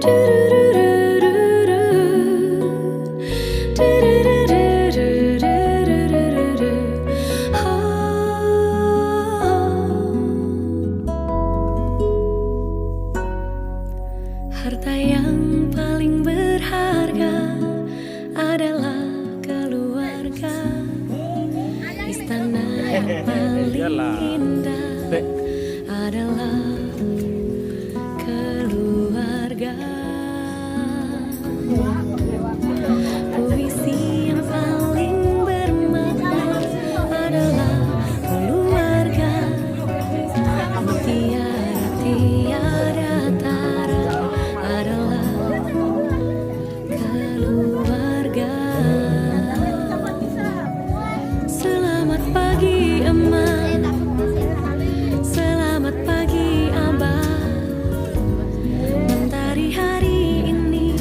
Harta yang paling berharga adalah keluarga. Istana yang paling indah adalah keluarga. Puisi yang paling bermakna adalah keluarga. Tiada tara adalah keluarga. Selamat pagi emak, selamat pagi abah. Mentari hari ini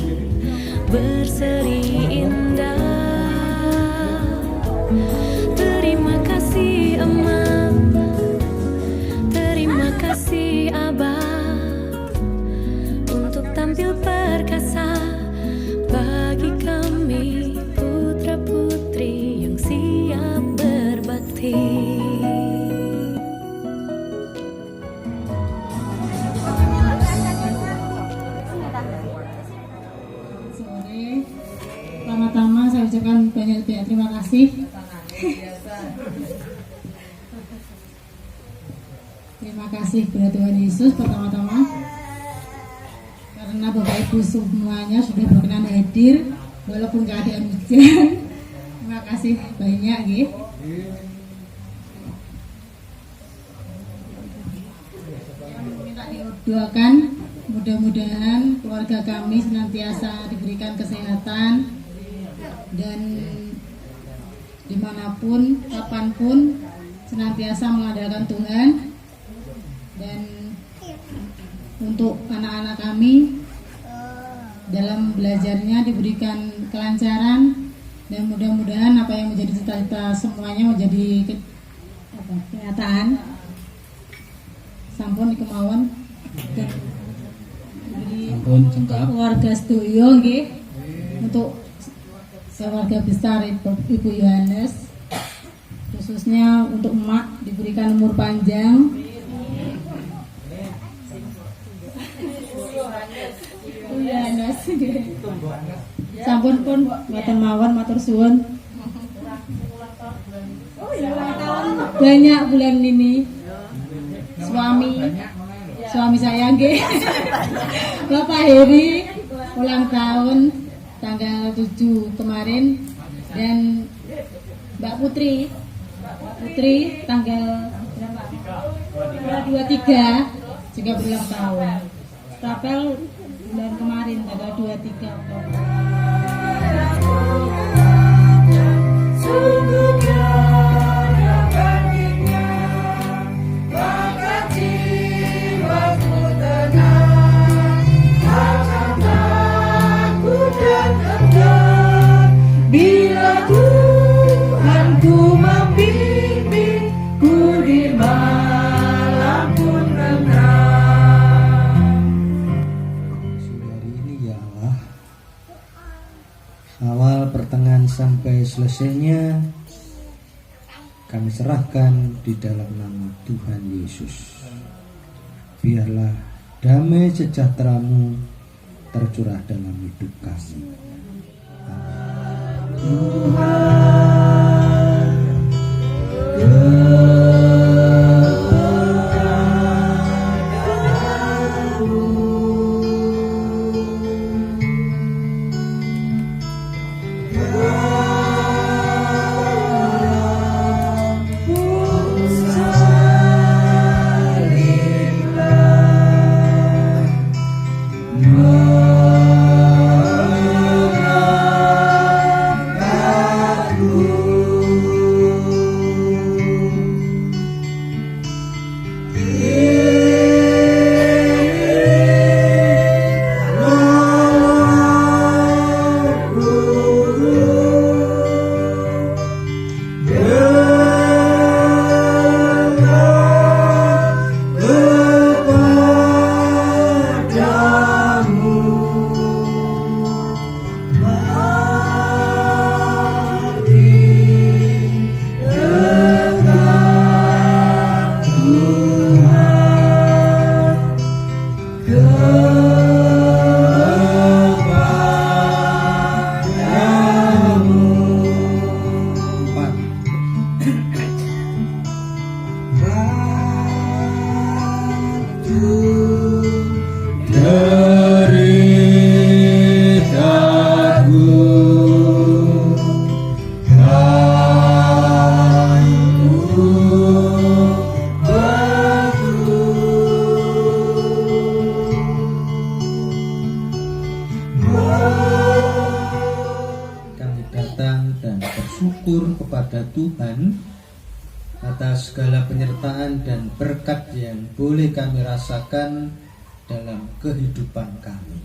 berseri indah. Terima kasih emak, terima kasih abah, untuk tampil perkasa bagi kami putra-putri yang siap berbakti. Sore, pertama-tama saya ucapkan banyak terima kasih. Terima kasih kepada Tuhan Yesus pertama-tama, karena Bapak Ibu semuanya sudah berkenan hadir walaupun keadaan hujan. Terima kasih banyak, nggih. Minta didoakan, mudah-mudahan keluarga kami senantiasa diberikan kesehatan dan dimanapun, kapanpun senantiasa mengandalkan Tuhan. Dan untuk anak-anak kami dalam belajarnya diberikan kelancaran, dan mudah-mudahan apa yang menjadi cita-cita semuanya menjadi kenyataan. Sampun kemauan dan untuk keluarga sedoyo nggih, untuk keluarga besar Ibu Yohanes, khususnya untuk emak diberikan umur panjang. Yohanes sampun pun mboten mawon matur suwun. Banyak bulan ini suami saya nggih Bapak Heri ulang tahun tanggal 7 kemarin, dan Mbak Putri tanggal 23 juga berulang tahun. Rapel bulan kemarin tanggal 23 Oktober. Bila Tuhanku membimbing ku di malam pun tenang. Hari ini ya Allah, awal pertengahan sampai selesainya kami serahkan di dalam nama Tuhan Yesus. Biarlah damai sejahtera-Mu tercurah dalam hidup kami. kepada Tuhan atas segala penyertaan dan berkat yang boleh kami rasakan dalam kehidupan kami.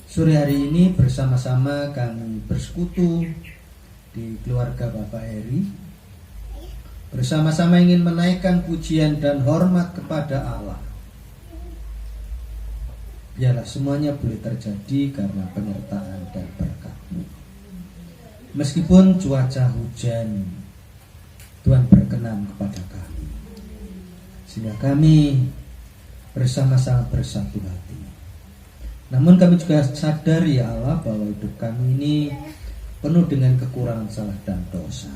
Sore hari ini bersama-sama kami bersekutu di keluarga Bapak Heri, bersama-sama ingin menaikkan pujian dan hormat kepada Allah. Biarlah semuanya boleh terjadi karena penyertaan dan berkat-Mu. Meskipun cuaca hujan, Tuhan berkenan kepada kami, sehingga kami bersama-sama bersatu hati. Namun kami juga sadar ya Allah bahwa hidup kami ini penuh dengan kekurangan, salah dan dosa.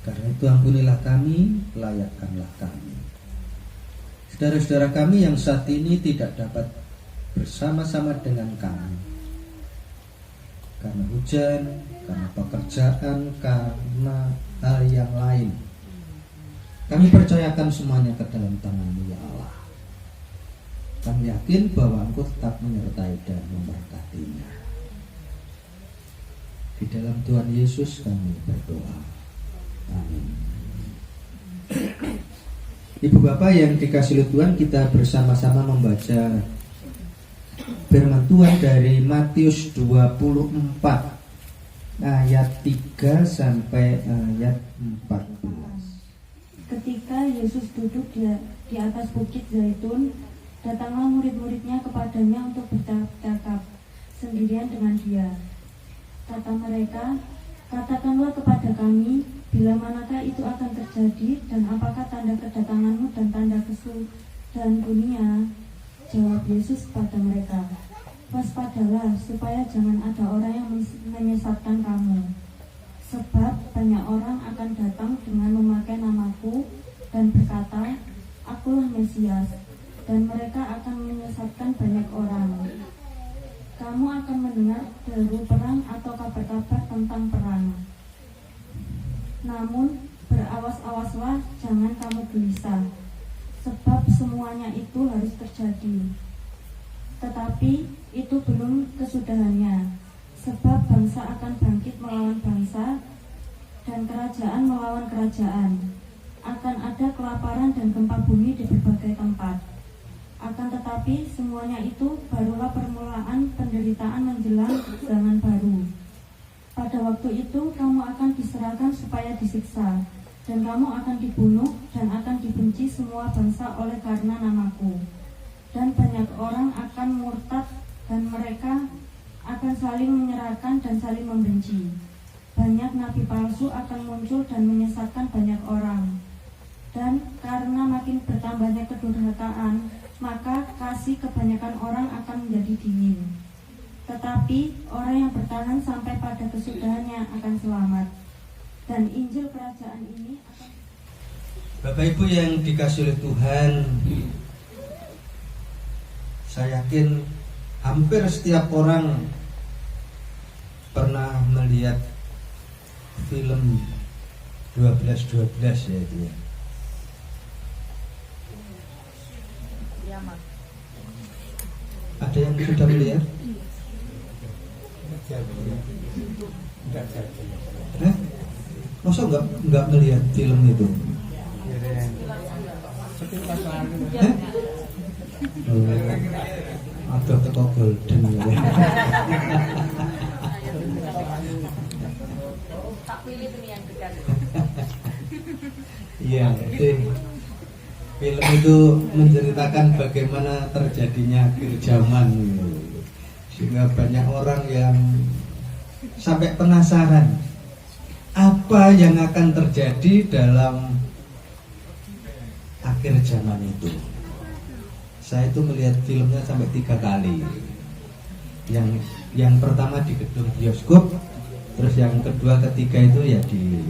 Karena itu ampunilah kami, layakkanlah kami. Saudara-saudara kami yang saat ini tidak dapat bersama-sama dengan kami karena hujan, karena pekerjaan, karena hal yang lain, kami percayakan semuanya ke dalam tangan-Mu ya Allah. Kami yakin bahwa Engkau tetap menyertai dan memberkatinya. Di dalam Tuhan Yesus kami berdoa. Amin. Ibu Bapak yang dikasihi Tuhan, kita bersama-sama membaca firman Tuhan dari Matius 24 ayat 3 sampai ayat 14. Ketika Yesus duduk di atas bukit Zaitun, datanglah murid-muridnya kepadanya untuk bercakap sendirian dengan dia. Kata mereka, "Katakanlah kepada kami, bila manakah itu akan terjadi, dan apakah tanda kedatangan-Mu dan tanda kesudahan dunia?" Jawab Yesus kepada mereka, "Waspadalah supaya jangan ada orang yang menyesatkan kamu. Sebab banyak orang akan datang dengan memakai nama-Ku dan berkata, Akulah Mesias, dan mereka akan menyesatkan banyak orang. Kamu akan mendengar deru perang atau kabar-kabar tentang perang. Namun berawas-awaslah, jangan kamu gelisah, sebab semuanya itu harus terjadi. Tetapi itu belum kesudahannya, sebab bangsa akan bangkit melawan bangsa, dan kerajaan melawan kerajaan. Akan ada kelaparan dan gempa bumi di berbagai tempat. Akan tetapi semuanya itu barulah permulaan penderitaan menjelang zaman baru. Pada waktu itu kamu akan diserahkan supaya disiksa, dan kamu akan dibunuh dan akan dibenci semua bangsa oleh karena nama-Ku. Dan banyak orang akan murtad, dan mereka akan saling menyerahkan dan saling membenci. Banyak nabi palsu akan muncul dan menyesatkan banyak orang. Dan karena makin bertambahnya kedurhakaan, maka kasih kebanyakan orang akan menjadi dingin. Tetapi orang yang bertahan sampai pada kesudahannya akan selamat. Dan Injil kerajaan ini akan... Bapak Ibu yang dikasihi oleh Tuhan, saya yakin hampir setiap orang pernah melihat film 12-12 ya itu ya. Ada yang sudah melihat? Masa nggak melihat film itu? Atau teko golden ya. Iya, film itu menceritakan bagaimana terjadinya akhir zaman, sehingga banyak orang yang sampai penasaran apa yang akan terjadi dalam akhir zaman itu. Saya itu melihat filmnya sampai 3 kali. Yang pertama di gedung bioskop, terus yang kedua, ketiga itu ya di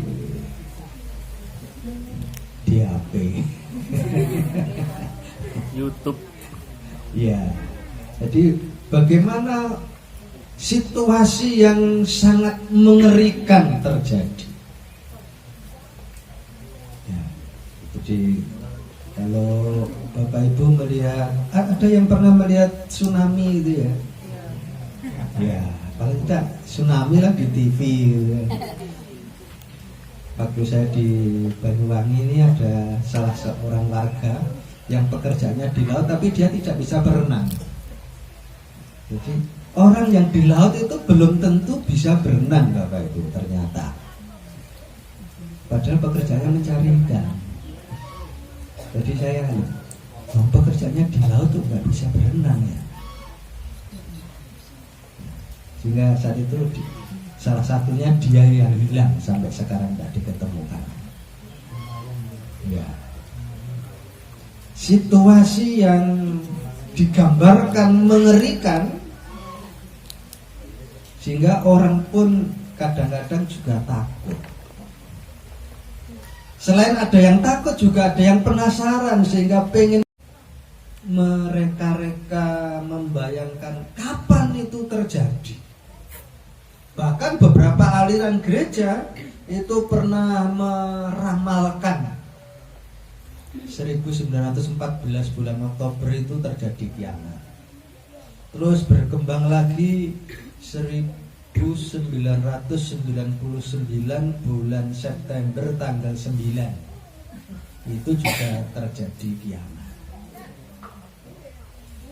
HP. YouTube. Ya, jadi bagaimana situasi yang sangat mengerikan terjadi. Ya, jadi kalau Bapak Ibu melihat, ada yang pernah melihat tsunami itu ya? Ya, paling tidak tsunami lah di TV. Gitu. Waktu saya di Banyuwangi ini ada salah seorang warga yang pekerjaannya di laut, tapi dia tidak bisa berenang. Jadi orang yang di laut itu belum tentu bisa berenang, Bapak Ibu, ternyata. Padahal pekerjaannya mencari ikan. Jadi saya pekerjaannya di laut tuh nggak bisa berenang ya. Sehingga saat itu salah satunya dia yang hilang sampai sekarang tidak diketemukan. Ya. Situasi yang digambarkan mengerikan sehingga orang pun kadang-kadang juga takut. Selain ada yang takut juga ada yang penasaran sehingga pengen mereka-reka membayangkan kapan itu terjadi. Bahkan beberapa aliran gereja itu pernah meramalkan 1914 bulan Oktober itu terjadi kiamat. Terus berkembang lagi 1999 bulan September tanggal 9 itu juga terjadi kiamat.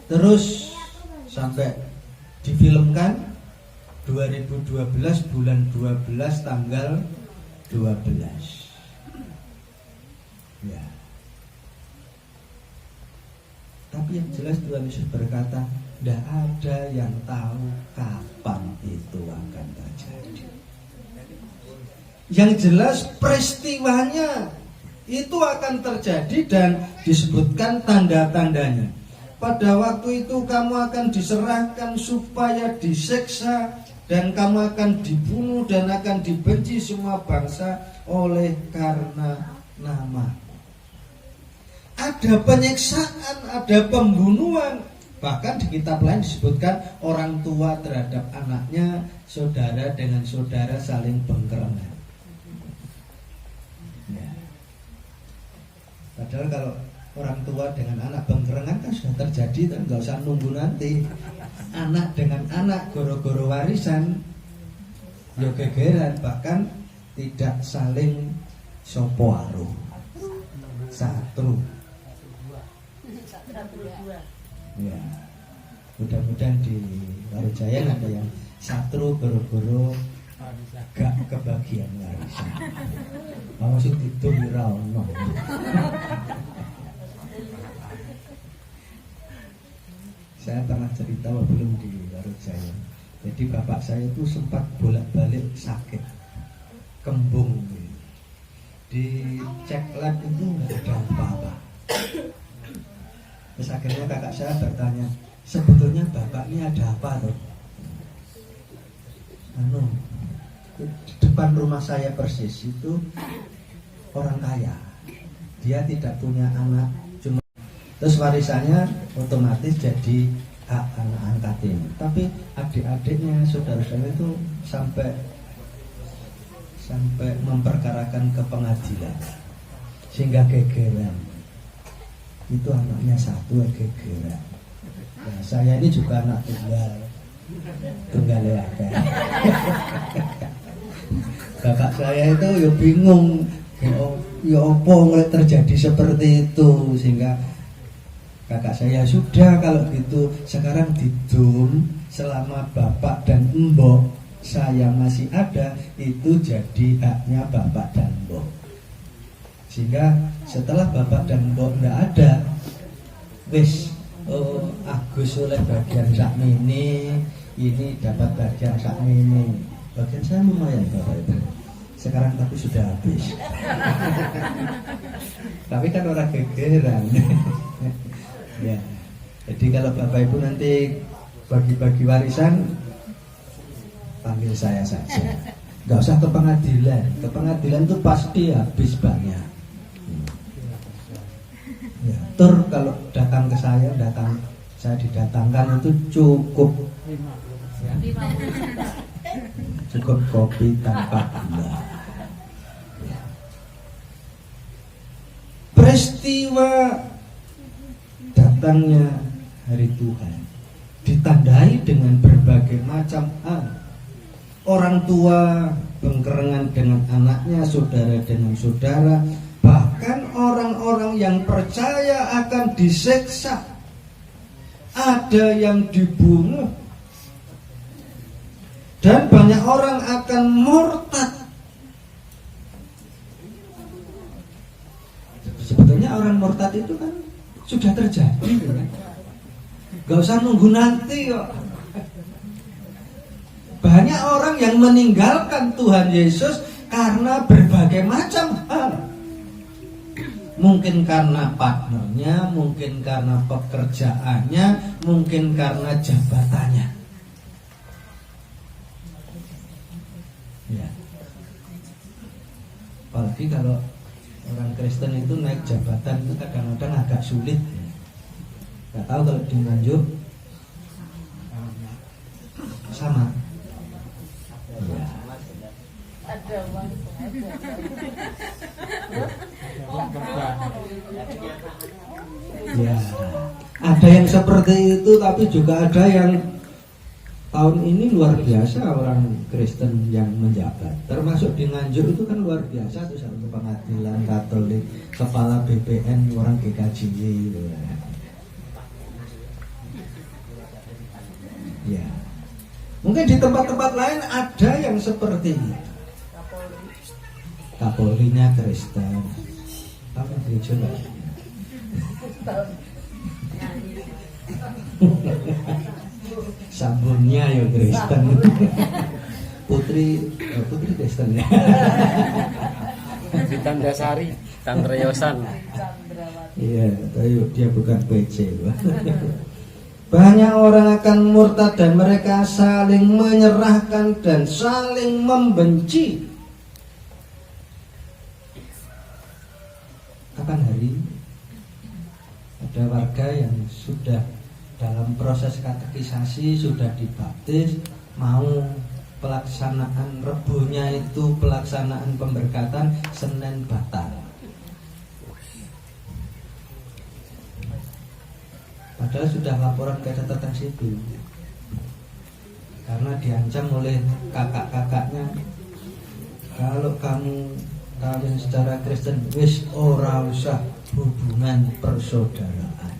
Terus sampai difilmkan 2012 bulan 12 tanggal 12. Ya. Tapi yang jelas Tuhan Yesus berkata, tidak ada yang tahu kapan itu akan terjadi. Yang jelas peristiwanya itu akan terjadi dan disebutkan tanda-tandanya. Pada waktu itu kamu akan diserahkan supaya disiksa, dan kamu akan dibunuh dan akan dibenci semua bangsa oleh karena nama. Ada penyiksaan, ada pembunuhan. Bahkan di kitab lain disebutkan orang tua terhadap anaknya, saudara dengan saudara saling pengkerengan. Ya. Padahal kalau orang tua dengan anak pengkerengan kan sudah terjadi, dan nggak usah nunggu nanti. Anak dengan anak goro-goro warisan, yo gegeran, bahkan tidak saling sopoaru, satu. Ya, mudah-mudahan di Warujayan ada yang satu goro-goro gak kebagian warisan. Awas itu viral, no. Saya pernah cerita belum di Warujayan. Jadi bapak saya itu sempat bolak-balik sakit, kembung. Di cek lab itu nggak ada apa-apa. Terus akhirnya kakak saya bertanya, sebetulnya bapak ini ada apa tuh? Di depan rumah saya persis itu orang kaya. Dia tidak punya anak, cuma terus warisannya otomatis jadi hak anak angkat ini. Tapi adik-adiknya, saudara-saudara itu sampai memperkarakan ke pengadilan sehingga gegeran. Itu anaknya satu gegeran. Nah, saya ini juga anak tunggal ya. Bapak saya itu ya bingung, ya apa mulai terjadi seperti itu, sehingga kakak saya sudah kalau gitu sekarang didum selama bapak dan mbok saya masih ada, itu jadi haknya bapak dan mbok. Sehingga setelah bapak dan mbok tidak ada, wis Agus oleh bagian sakmini, ini dapat bagian sakmini. Bagian saya lumayan bapak itu. Sekarang tapi sudah habis. Tapi kan orang gegeran. Ya. Jadi kalau Bapak Ibu nanti bagi-bagi warisan, panggil saya saja. Gak usah ke pengadilan. Ke pengadilan itu pasti habis banyak. Ya, tur kalau datang ke saya didatangkan itu cukup kopi tanpa gula. Peristiwa datangnya hari Tuhan ditandai dengan berbagai macam hal. Orang tua bengkerengan dengan anaknya, saudara dengan saudara, bahkan orang-orang yang percaya akan diseksa. Ada yang dibunuh, dan banyak orang akan murtad. Sebetulnya orang murtad itu kan sudah terjadi, kan? Gak usah nunggu nanti kok. Banyak orang yang meninggalkan Tuhan Yesus karena berbagai macam hal. Mungkin karena partnernya, mungkin karena pekerjaannya, mungkin karena jabatannya. Ya. Apalagi kalau orang Kristen itu naik jabatan itu kadang-kadang agak sulit. Gak tahu kalau di Nganjuk sama. Ya. Ya, ada yang seperti itu, tapi juga ada yang tahun ini luar biasa orang Kristen yang menjabat. Termasuk di Nganjuk itu kan luar biasa tuh, satu pengadilan Katolik, kepala BPN orang GKJY gitu. Ya. Mungkin di tempat-tempat lain ada yang seperti itu. Kapolrinya Kristen. Apa gereja enggak? Sabunnya ya Kristen. Putri Kristen ya. Di Tandasari, Tandreyosan. Iya, tapi dia bukan PC. Banyak orang akan murtad dan mereka saling menyerahkan dan saling membenci. Kapan hari ada warga yang sudah dalam proses katekisasi, sudah dibaptis, mau pelaksanaan Rebonya itu pelaksanaan pemberkatan, Senin batal. Padahal sudah laporan ke catatan sipil karena diancam oleh kakak-kakaknya, kalau kamu kawin secara Kristen wis ora usah hubungan persaudaraan.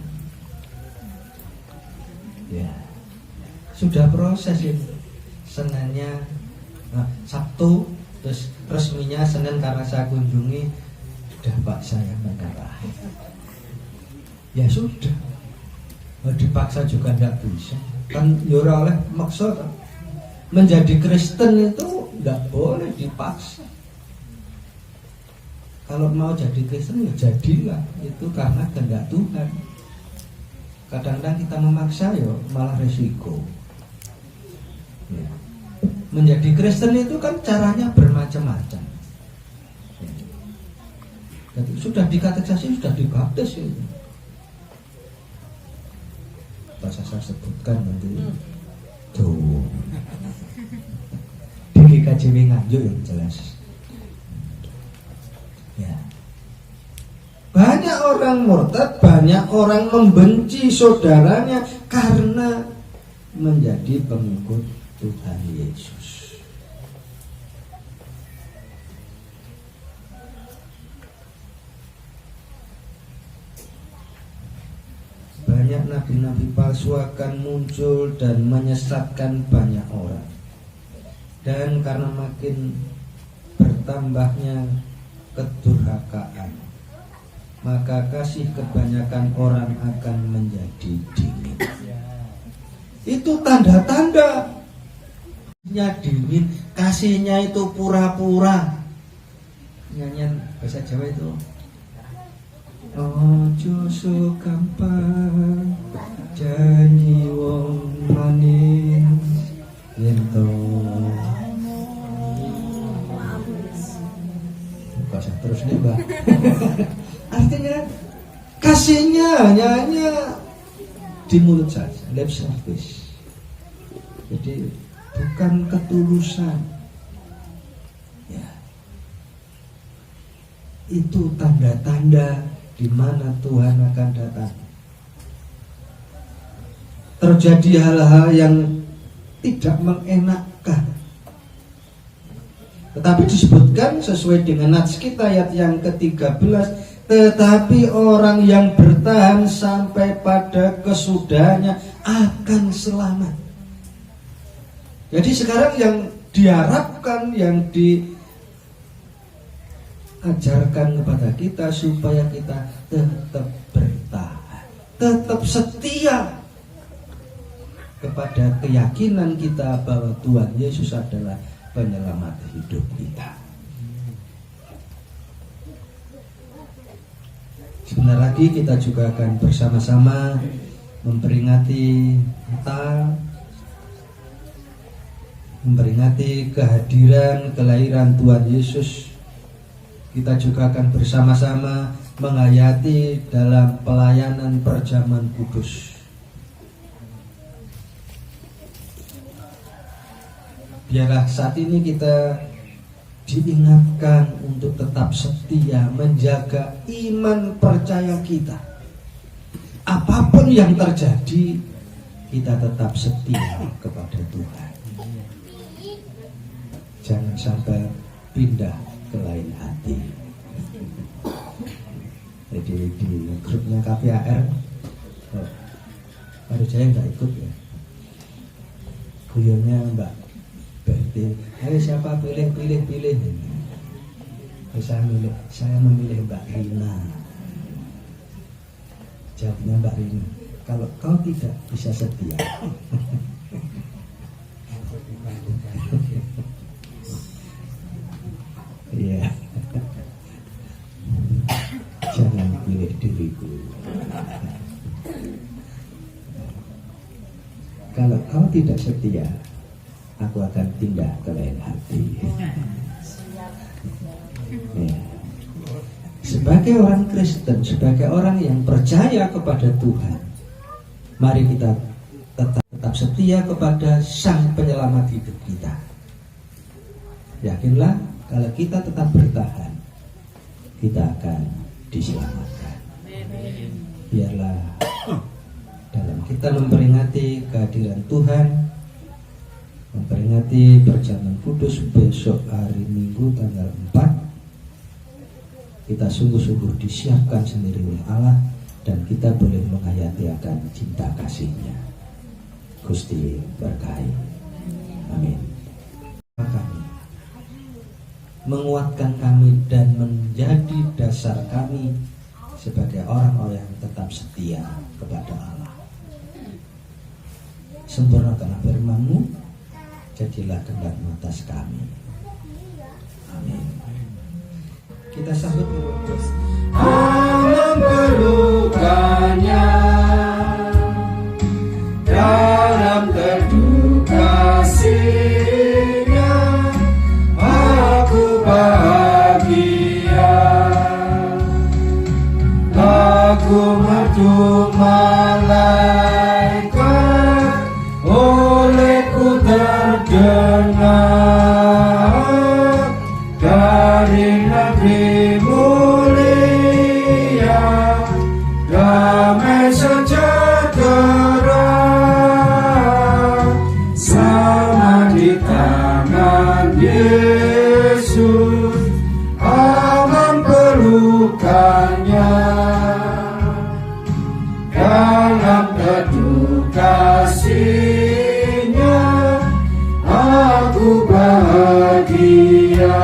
Ya, sudah proses ini. Seninnya Sabtu, terus resminya Senin karena saya kunjungi, sudah Pak saya menyerah. Ya sudah. Dipaksa juga tidak bisa. Kan yura oleh maksa. Menjadi Kristen itu tidak boleh dipaksa. Kalau mau jadi Kristen ya jadilah. Itu karena kehendak Tuhan. Kadang-kadang kita memaksa ya malah resiko. Ya. Menjadi Kristen itu kan caranya bermacam-macam. Jadi sudah dikatekisasi, sudah dibaptis itu. Bahasa saya sebutkan nanti tuh di GKJW Nganjuk yang jelas. Ya. Banyak orang murtad, banyak orang membenci saudaranya karena menjadi pengikut Tuhan Yesus. Banyak nabi-nabi palsu akan muncul dan menyesatkan banyak orang. Dan karena makin bertambahnya kedurhakaan, maka kasih kebanyakan orang akan menjadi dingin. Itu tanda-tanda dingin, kasihnya itu pura-pura. Nyanyian bahasa Jawa itu ojo so gampang janji wong manis yen to kok saya terus nih Mbak. Artinya kasihnya hanya di mulut saja, lip service. Jadi bukan ketulusan. Ya. Itu tanda-tanda di mana Tuhan akan datang. Terjadi hal-hal yang tidak mengenakkan. Tetapi disebutkan sesuai dengan nats kita ayat yang ke-13, tetapi orang yang bertahan sampai pada kesudahannya akan selamat. Jadi sekarang yang diharapkan, yang diajarkan kepada kita supaya kita tetap bertahan, tetap setia kepada keyakinan kita bahwa Tuhan Yesus adalah penyelamat hidup kita. Sebentar lagi kita juga akan bersama-sama memperingati Natal, memperingati kehadiran kelahiran Tuhan Yesus. Kita juga akan bersama-sama menghayati dalam pelayanan perjamuan kudus. Biarlah saat ini kita diingatkan untuk tetap setia menjaga iman percaya kita. Apapun yang terjadi, kita tetap setia kepada Tuhan. Jangan sampai pindah ke lain hati. Jadi di grupnya KPAR, Pak Jaya nggak ikut ya. Guyonnya Mbak Berti, ayo siapa pilih. Saya memilih Mbak Rina. Jawabnya Mbak Rina, kalau kau tidak bisa setia, iya, jangan pilih diriku. Kalau kau tidak setia, aku akan pindah ke lain hati. Ya. Sebagai orang Kristen, sebagai orang yang percaya kepada Tuhan, mari kita tetap setia kepada Sang Penyelamat hidup kita. Yakinlah kalau kita tetap bertahan, kita akan diselamatkan. Biarlah dalam kita memperingati kehadiran Tuhan, memperingati perjamuan kudus besok hari Minggu tanggal 4, kita sungguh-sungguh disiapkan sendiri oleh Allah dan kita boleh menghayati akan cinta kasih-Nya. Gusti berkahi. Amin. Kami menguatkan kami dan menjadi dasar kami sebagai orang-orang yang tetap setia kepada Allah. Sempurnakanlah firman-Mu, jadilah kehendak atas kami. Amin. Kita sambut Yesus. Alam pelukannya dalam teduh kasih-Nya, aku bahagia. Lagu merdu malaikat olehku terdengar dari negeri mulia, damai sejahtera, sama di tangan Yesus, aman pelukannya, dalam teduh kasih-Nya, aku bahagia.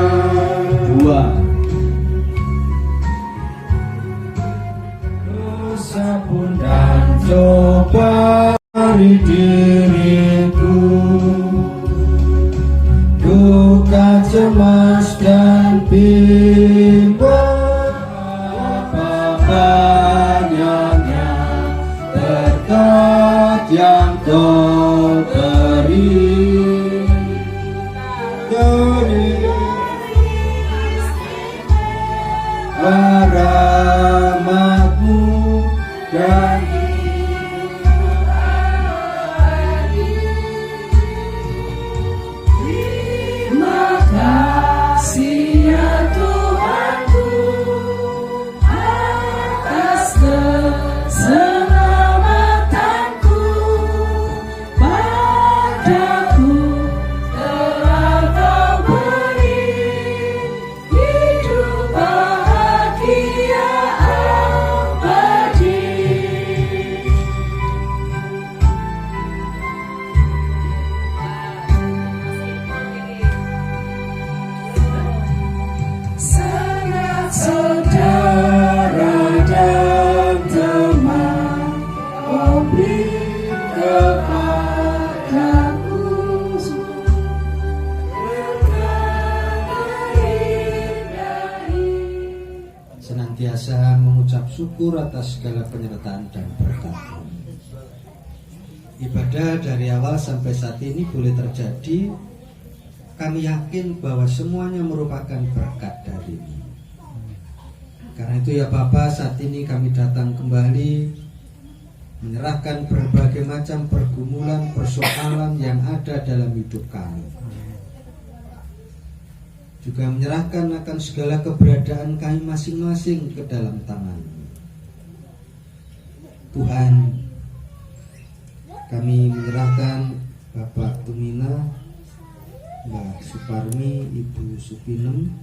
Dosa pun dan coba dari diriku, duka cemas dan bimbang, apa syukur atas segala penyertaan dan berkat. Ibadah dari awal sampai saat ini boleh terjadi. Kami yakin bahwa semuanya merupakan berkat darimu. Karena itu ya Bapa, saat ini kami datang kembali menyerahkan berbagai macam pergumulan, persoalan yang ada dalam hidup kami. Juga menyerahkan akan segala keberadaan kami masing-masing ke dalam tangan-Mu. Tuhan, kami menyerahkan Bapak Tumina, Mbak Suparmi, Ibu Supinem,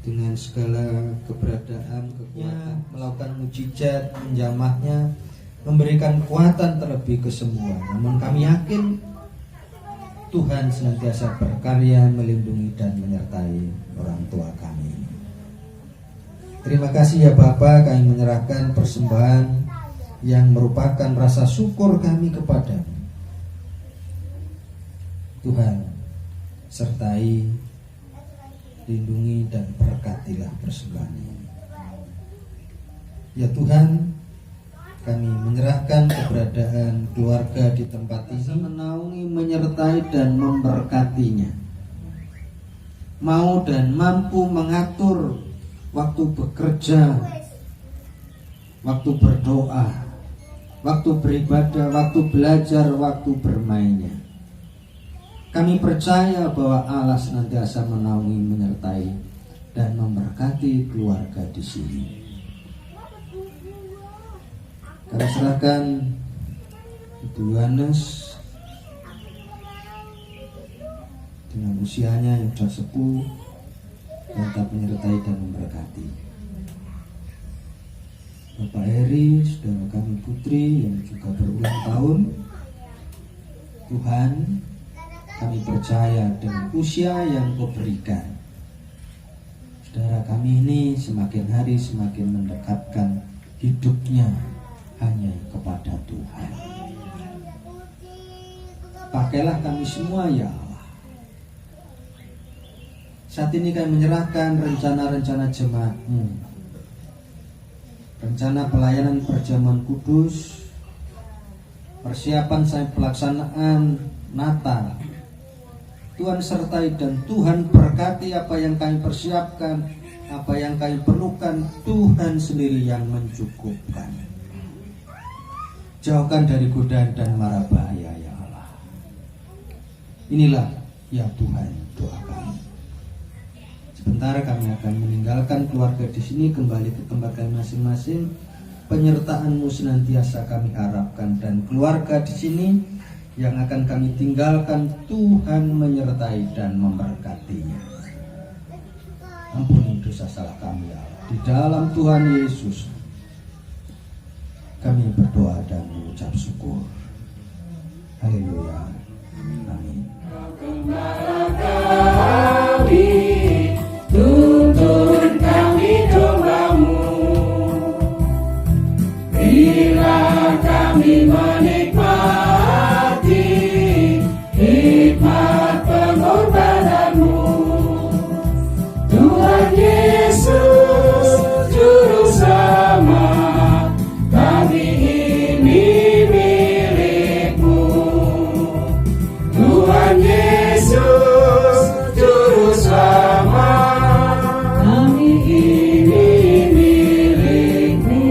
dengan segala keberadaan, kekuatan, melakukan mujizat, menjamahnya, memberikan kekuatan terlebih ke semua. Namun kami yakin Tuhan senantiasa berkarya melindungi dan menyertai orang tua kami. Terima kasih ya Bapa, kami menyerahkan persembahan yang merupakan rasa syukur kami kepadamu. Tuhan, sertai, lindungi dan berkatilah persembahan ini. Ya Tuhan, kami menyerahkan keberadaan keluarga di tempat ini, menaungi, menyertai dan memberkatinya. Mau dan mampu mengatur waktu bekerja, waktu berdoa, waktu beribadah, waktu belajar, waktu bermainnya. Kami percaya bahwa Allah senantiasa menaungi, menyertai dan memberkati keluarga di sini. Kami serahkan Ibu Yohanes dengan usianya yang sudah sepuh, tetap menyertai dan memberkati. Bapak Heri, saudara kami Putri yang juga berulang tahun. Tuhan, kami percaya dengan usia yang Kau berikan, saudara kami ini semakin hari semakin mendekatkan hidupnya hanya kepada Tuhan. Pakailah kami semua ya Allah. Saat ini kami menyerahkan rencana-rencana jemaat-Mu, rencana pelayanan perjamuan kudus, persiapan sampai pelaksanaan Natal. Tuhan sertai dan Tuhan berkati apa yang kami persiapkan, apa yang kami perlukan. Tuhan sendiri yang mencukupkan. Jauhkan dari godaan dan mara bahaya ya Allah. Inilah ya Tuhan doa kami. Sebentar kami akan meninggalkan keluarga di sini, kembali ke tempat kami masing-masing. Penyertaan-Mu senantiasa kami harapkan, dan keluarga di sini yang akan kami tinggalkan, Tuhan menyertai dan memberkatinya. Ampuni dosa salah kami ya Allah. Di dalam Tuhan Yesus kami berdoa dan mengucap syukur. Haleluya. Amin. Tuntun kami domba-Mu, bila kami menikmati hikmat pengorbanan-Mu. Tuhan Yesus Juru Selamat, kami ini milik-Mu. Tuhan Yesus Juru Selamat, kami ini milik-Mu.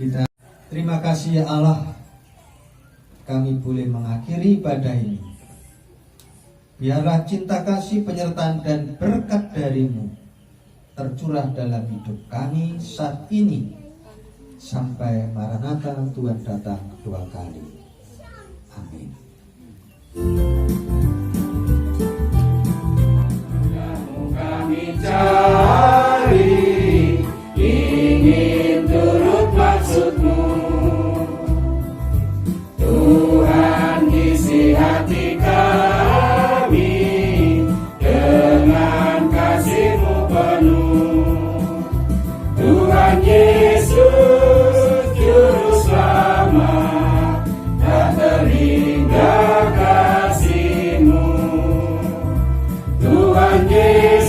Kita terima kasih ya Allah, kami boleh mengakhiri ibadah ini. Biarlah cinta kasih, penyertaan dan berkat dari-Mu tercurah dalam hidup kami saat ini sampai Maranatha Tuhan datang kedua kali. Amin. Kami cari, ingin turut maksud-Mu. Tuhan isi hati kami dengan kasih-Mu penuh. Tuhan Yesus Juru Selamat, tak terhingga kasih-Mu. Tuhan Yesus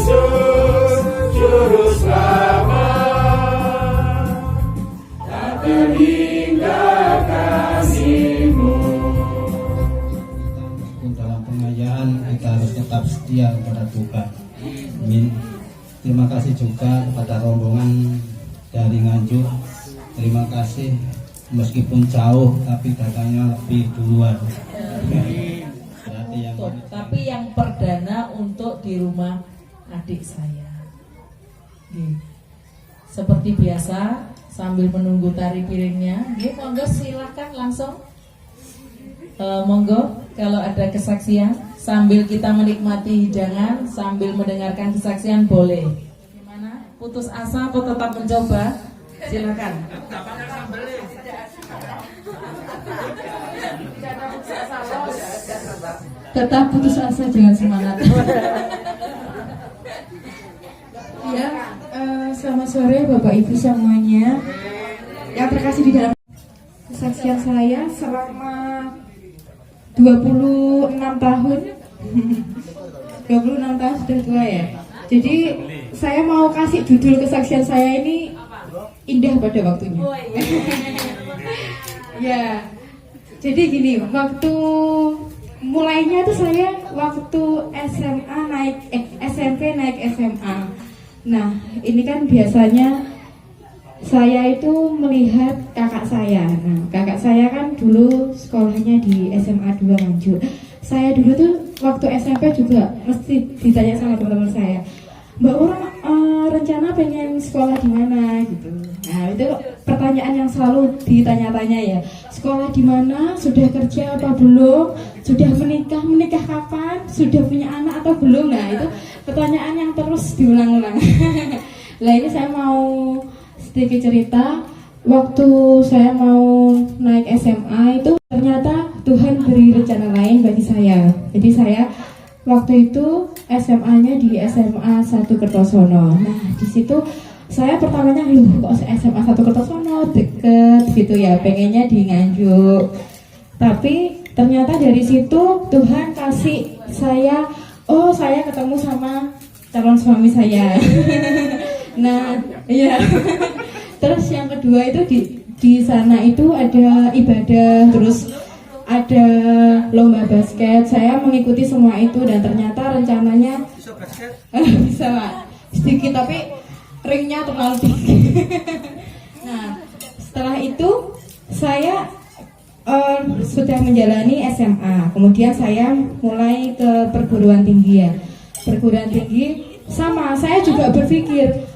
setia kepada Tuhan. Amin. Terima kasih juga kepada rombongan dari Nganjuk. Terima kasih meskipun jauh tapi datangnya lebih duluan. Tapi yang perdana untuk di rumah adik saya. Oke. Seperti biasa sambil menunggu tari piringnya, monggo silahkan langsung. Monggo kalau ada kesaksian sambil kita menikmati hidangan sambil mendengarkan kesaksian boleh. Gimana? Putus asa atau tetap mencoba? Silakan. Tetap putus asa, jangan semangat. Ya, selamat sore Bapak Ibu semuanya yang terkasih di dalam kesaksian saya selama 26 tahun. 26 tahun sudah tua ya. Jadi saya mau kasih judul kesaksian saya ini indah pada waktunya. Ya. Jadi gini, waktu mulainya tuh saya waktu SMA naik SMP naik SMA. Nah, ini kan biasanya saya itu melihat kakak saya. Nah, kakak saya kan dulu sekolahnya di SMA 2 Nganjuk. Saya dulu tuh waktu SMP juga mesti ditanya sama teman-teman saya, Mbak Ura rencana pengen sekolah di mana gitu. Nah, itu pertanyaan yang selalu ditanya-tanya ya. Sekolah di mana? Sudah kerja apa belum? Sudah menikah? Menikah kapan? Sudah punya anak atau belum? Nah, itu pertanyaan yang terus diulang-ulang. Lah ini saya mau sedikit cerita. Waktu saya mau naik SMA itu ternyata Tuhan beri rencana lain bagi saya. Jadi saya waktu itu SMA-nya di SMA 1 Kertosono. Nah, di situ saya pertamanya kok SMA 1 Kertosono deket gitu ya, pengennya di Nganjuk. Tapi ternyata dari situ Tuhan kasih saya, saya ketemu sama calon suami saya. Nah, iya. Terus yang kedua itu di sana itu ada ibadah, terus ada lomba basket. Saya mengikuti semua itu dan ternyata rencananya bisa Pak, sedikit tapi ringnya terlalu tinggi. Nah, setelah itu saya sudah menjalani SMA. Kemudian saya mulai ke perguruan tinggi ya. Perguruan tinggi sama, saya juga berpikir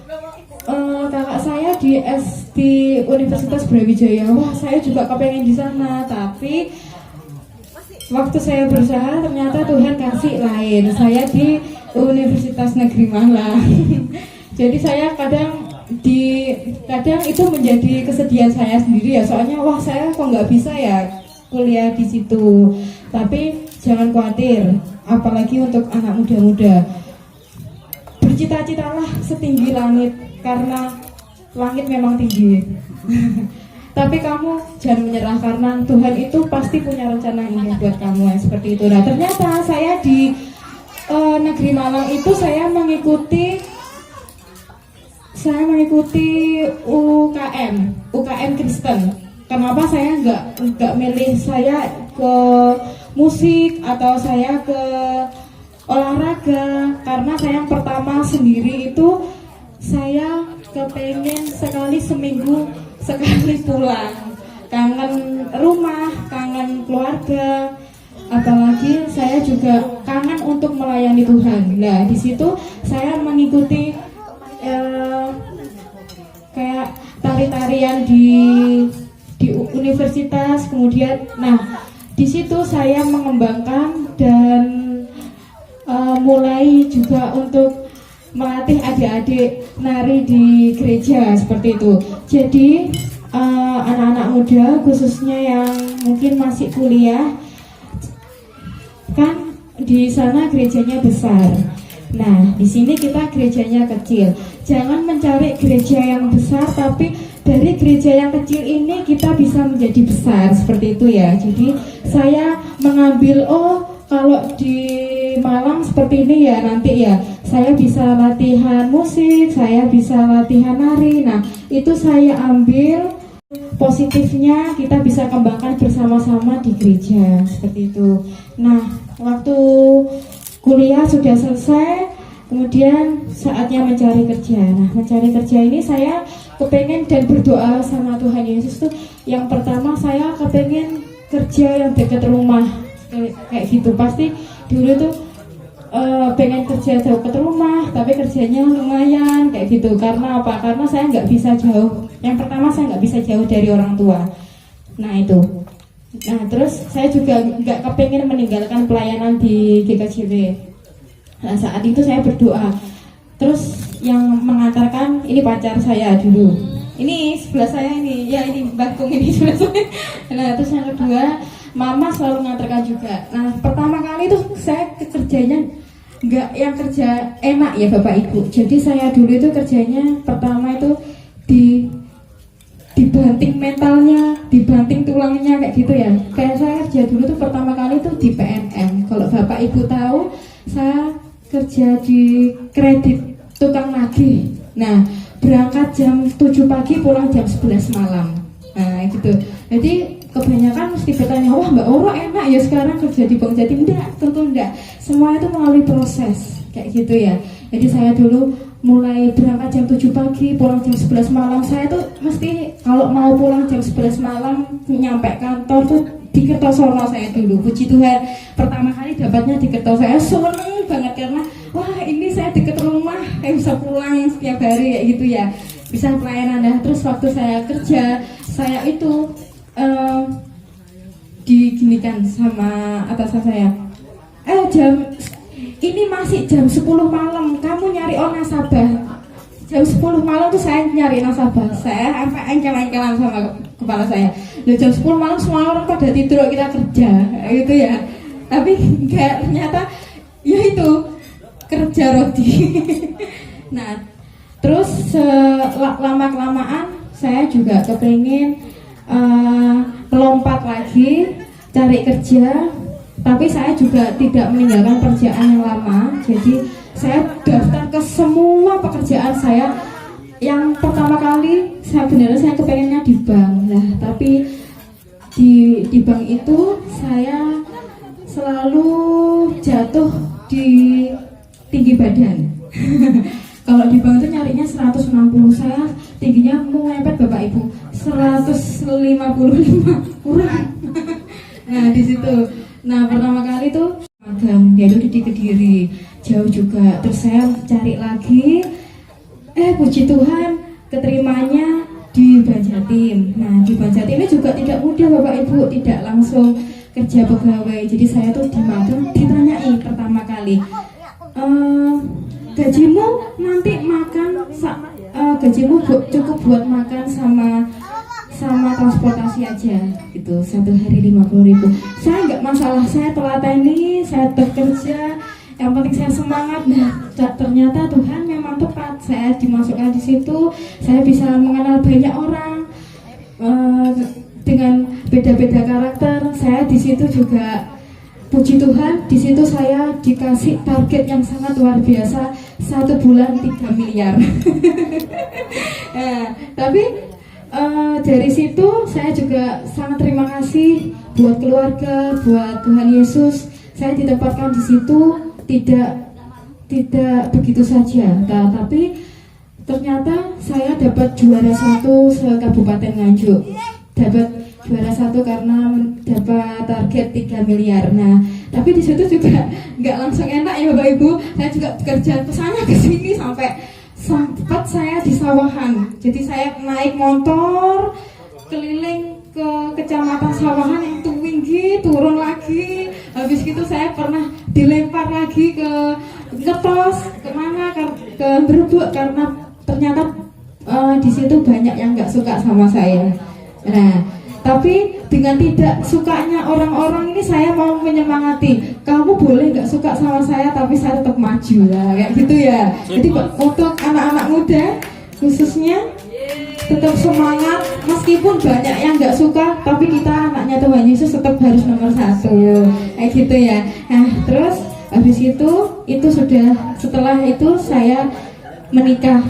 kakak saya di Universitas Brawijaya, wah saya juga kepengen di sana, tapi waktu saya berusaha ternyata Tuhan kasih lain. Saya di Universitas Negeri Malang. Jadi saya kadang itu menjadi kesedihan saya sendiri ya, soalnya wah saya kok nggak bisa ya kuliah di situ. Tapi jangan khawatir, apalagi untuk anak muda-muda, bercita-citalah setinggi langit karena langit memang tinggi. Tapi kamu jangan menyerah karena Tuhan itu pasti punya rencana yang indah buat kamu ya, seperti itu. Nah, ternyata saya di Negeri Malang itu saya mengikuti UKM Kristen. Kenapa saya nggak milih saya ke musik atau saya ke olahraga? Karena saya yang pertama sendiri itu saya kepengen sekali seminggu sekali pulang, kangen rumah, kangen keluarga, apalagi saya juga kangen untuk melayani Tuhan. Nah, di situ saya mengikuti kayak tari-tarian di universitas. Kemudian, nah di situ saya mengembangkan dan mulai juga untuk melatih adik-adik nari di gereja seperti itu. Jadi anak-anak muda khususnya yang mungkin masih kuliah, kan di sana gerejanya besar. Nah, di sini kita gerejanya kecil. Jangan mencari gereja yang besar, tapi dari gereja yang kecil ini kita bisa menjadi besar seperti itu ya. Jadi saya mengambil kalau di Malang seperti ini ya, nanti ya saya bisa latihan musik, saya bisa latihan nari. Nah, itu saya ambil positifnya, kita bisa kembangkan bersama-sama di gereja seperti itu. Nah, waktu kuliah sudah selesai, kemudian saatnya mencari kerja. Nah, mencari kerja ini saya kepengen dan berdoa sama Tuhan Yesus tuh, yang pertama saya kepengen kerja yang dekat rumah, kayak gitu. Pasti dulu tuh pengen kerja jauh ke rumah, tapi kerjanya lumayan kayak gitu. Karena apa? Karena saya nggak bisa jauh. Yang pertama saya nggak bisa jauh dari orang tua. Nah itu. Nah terus saya juga nggak kepengen meninggalkan pelayanan di GKJW. Nah saat itu saya berdoa. Terus yang mengantarkan ini pacar saya dulu. Ini sebelah saya ini, ya ini Bakung ini sebelah saya. Nah terus yang kedua, Mama selalu mengantarkan juga. Nah pertama kali itu saya kerjanya nggak yang kerja enak ya Bapak Ibu. Jadi saya dulu itu kerjanya pertama itu dibanting mentalnya, dibanting tulangnya kayak gitu ya. Kayak saya kerja dulu tuh pertama kali tuh di PNM. Kalau Bapak Ibu tahu, saya kerja di kredit tukang nagih. Nah, berangkat jam 7 pagi, pulang jam 11 malam. Nah, gitu. Jadi kebanyakan mesti bertanya, wah Mbak Oro enak ya sekarang kerja di Bank Jatim. Enggak, tentu enggak. Semua itu melalui proses kayak gitu ya. Jadi saya dulu mulai berangkat jam 7 pagi, pulang jam 11 malam. Saya tuh mesti kalau mau pulang jam 11 malam, nyampe kantor tuh di Kertosono saya dulu. Puji Tuhan, pertama kali dapatnya di Kertosono. Saya seneng banget karena wah ini saya deket rumah, saya bisa pulang setiap hari kayak gitu ya. Bisa pelayanan. Nah, terus waktu saya kerja, saya itu diginikan sama atasan saya. Ini masih jam 10 malam, kamu nyari nasabah. Jam 10 malam tuh saya nyari nasabah. Saya sampai engkel-engkelan sama kepala saya. Loh, jam 10 malam semua orang pada tidur, kita kerja gitu ya. Tapi enggak, ternyata ya itu kerja roti. Nah, terus lama-kelamaan saya juga kepengen melompat lagi cari kerja. Tapi saya juga tidak meninggalkan pekerjaan yang lama. Jadi saya daftar ke semua pekerjaan saya. Yang pertama kali saya kepengennya di bank. Nah, tapi di bank itu saya selalu jatuh di tinggi badan. Kalau di bank itu nyarinya 160, saya tingginya mau ngepet Bapak Ibu 155 kurang. Nah di situ. Nah pertama kali tuh magang, yaitu di Kediri, jauh juga. Terus saya cari lagi, puji Tuhan keterimanya di Banjatim. Nah di Banjatim ini juga tidak mudah Bapak Ibu, tidak langsung kerja pegawai. Jadi saya tuh di magang ditanyai pertama kali, gajimu nanti makan, gajimu cukup buat makan sama transportasi aja gitu, satu hari 50.000. Saya nggak masalah, saya telateni, saya bekerja, yang penting saya semangat. Nah ternyata Tuhan memang tepat, saya dimasukkan di situ. Saya bisa mengenal banyak orang dengan beda-beda karakter. Saya di situ juga puji Tuhan, di situ saya dikasih target yang sangat luar biasa, 1 bulan 3 miliar. Nah, tapi dari situ saya juga sangat terima kasih buat keluarga, buat Tuhan Yesus. Saya ditempatkan di situ tidak begitu saja. Nah, tapi ternyata saya dapat juara 1 se-Kabupaten Nganjuk. Dapat juara 1 karena dapat target 3 miliar. Nah, tapi di situ juga nggak langsung enak ya Bapak Ibu. Saya juga bekerja ke sana ke sini sampai sempat saya di sawahan. Jadi saya naik motor keliling ke kecamatan Sawahan yang tinggi, turun lagi. Habis itu saya pernah dilempar lagi ke Ngetos, kemana ke Berbuk, karena ternyata di situ banyak yang nggak suka sama saya. Nah, tapi dengan tidak sukanya orang-orang ini saya mau menyemangati, kamu boleh nggak suka sama saya tapi saya tetap maju lah, kayak gitu ya. Jadi untuk anak-anak muda khususnya tetap semangat, meskipun banyak yang nggak suka, tapi kita anaknya Tuhan Yesus tetap harus nomor 1, kayak gitu ya. Nah terus habis itu sudah, setelah itu saya menikah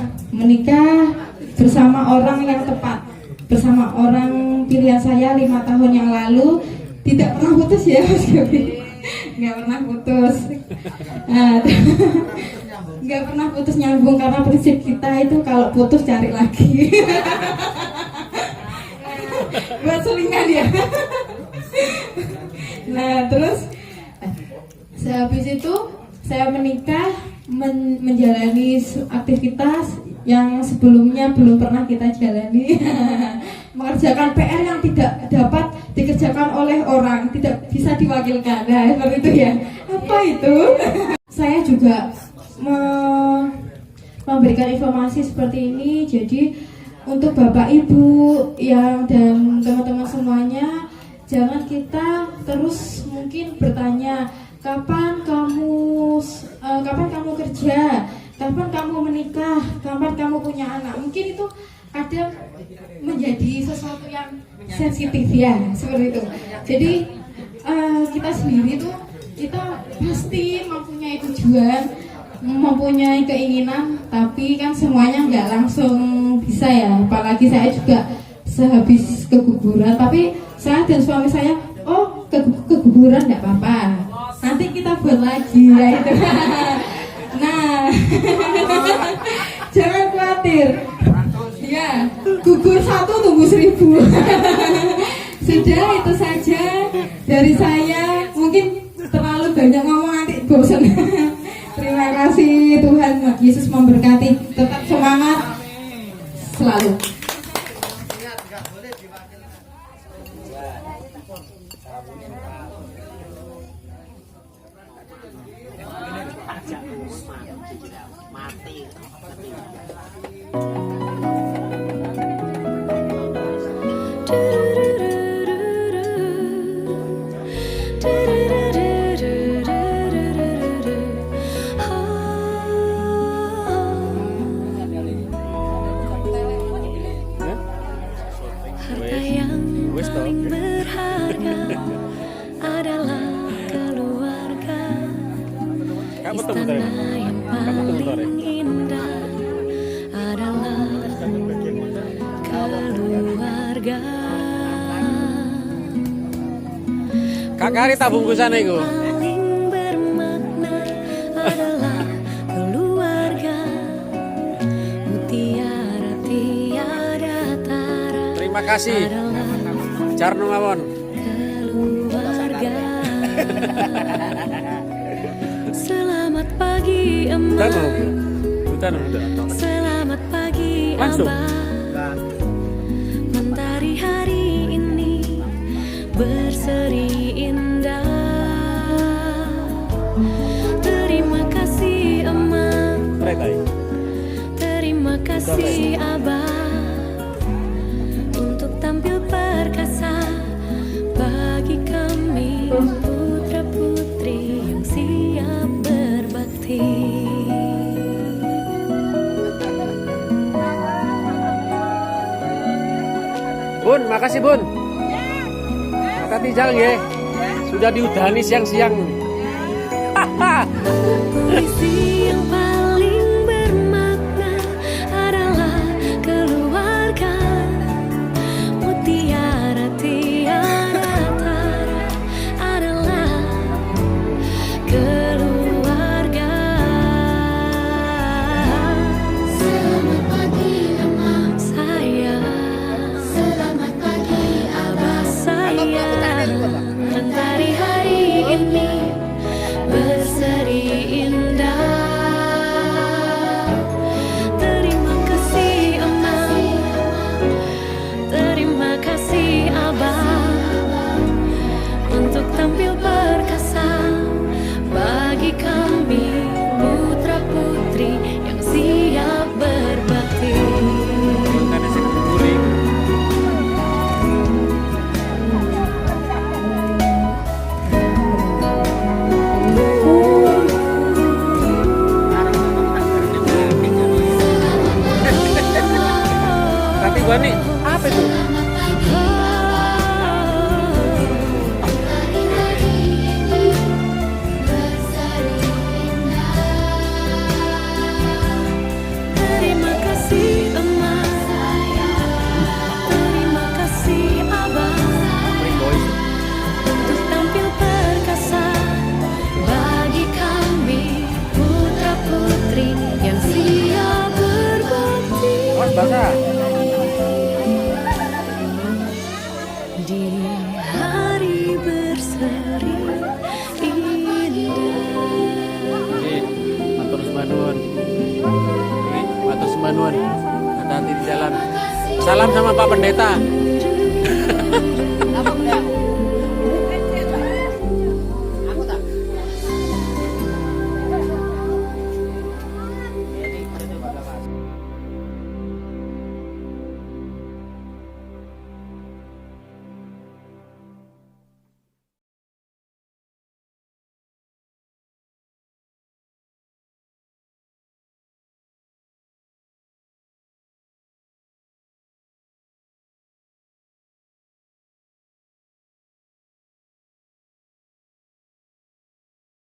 bersama orang yang tepat, bersama orang pilihan saya 5 tahun yang lalu. Tidak pernah putus ya Mas Gabi, nggak pernah putus. Nah, nggak pernah putus nyambung karena prinsip kita itu kalau putus cari lagi. Buat selingan ya. Nah terus sehabis itu saya menikah, menjalani aktivitas yang sebelumnya belum pernah kita jalani. Mengerjakan PR yang tidak dapat dikerjakan oleh orang, tidak bisa diwakilkan. Nah seperti itu ya. Apa itu? Saya juga memberikan informasi seperti ini. Jadi untuk Bapak Ibu yang dan teman-teman semuanya, jangan kita terus mungkin bertanya kapan kamu kerja, kapan kamu menikah, kapan kamu punya anak. Mungkin itu kadang menjadi sesuatu yang sensitif ya, seperti itu. Jadi kita sendiri tuh kita pasti mempunyai tujuan, mempunyai keinginan, tapi kan semuanya nggak langsung bisa ya. Apalagi saya juga sehabis keguguran, tapi saya dan suami saya, oh keguguran nggak apa-apa, nanti kita buat lagi ya itu. Nah, jangan khawatir. Ya, gugur 1 tumbuh 1000. Sudah itu saja dari saya. Mungkin terlalu banyak ngomong nanti bosan. Terima kasih, Tuhan Yesus memberkati. Tetap semangat selalu. Harta yang paling berharga adalah keluarga. Istana yang paling indah adalah keluarga. Kak Kari tak bungkusan iku. Paling bermakna adalah keluarga. Mutiara tiada tara. Terima kasih. Carno mawon. Keluarga. Selamat pagi emak. Selamat pagi Langsung. abah. Mentari hari ini berseri indah. Terima kasih emak. Terima kasih abah. Untuk tampil perkasa bagi kami putra putri yang siap berbakti. Bun, makasih Bun. Hati jalan ya. Sudah diudani siang-siang. Puisi yang paling bermakna adalah keluarga. Mutiara tiara tara adalah keluarga. Selamat pagi emak saya. Selamat pagi abah saya. Mentari hari ini berseri indah. Terima kasih emak. Terima kasih abah. Untuk tampil perkasa bagi kami putra putri yang siap berbakti. Tapi gua nih, apa itu? Terima kasih emak. Terima kasih abah. Untuk tampil perkasa bagi kami basah. Di hari berseri indah. Oke, matur sembahun. Matur sembahun. Hati-hati di jalan. Salam sama Pak Pendeta.